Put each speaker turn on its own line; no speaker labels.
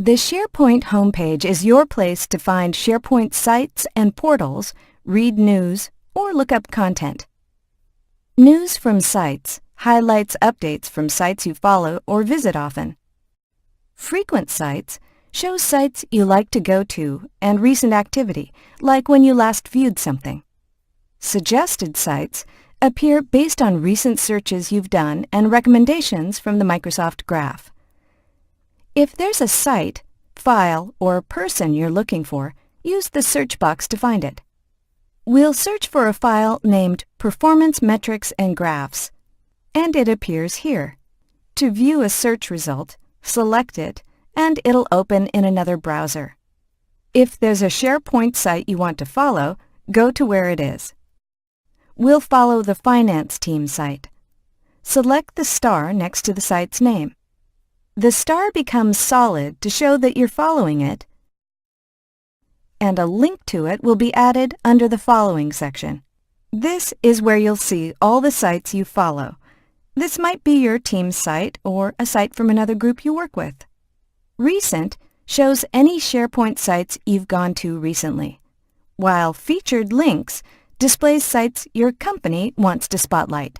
The Sharepoint homepage is your place to find Sharepoint sites and portals, read news, or look up content. News from sites highlights updates from sites you follow or visit often. Frequent sites shows sites you like to go to and recent activity, like when you last viewed something. Suggested sites appear based on recent searches you've done and recommendations from the Microsoft Graph. If there's a site, file, or person you're looking for, use the search box to find it. We'll search for a file named Performance Metrics and Graphs, and it appears here. To view a search result, select it, and it'll open in another browser. If there's a Sharepoint site you want to follow, go to where it is. We'll follow the Finance Team site. Select the star next to the site's name. The star becomes solid to show that you're following it, and a link to it will be added under the Following section. This is where you'll see all the sites you follow. This might be your team's site or a site from another group you work with. Recent shows any Sharepoint sites you've gone to recently, while Featured Links displays sites your company wants to spotlight.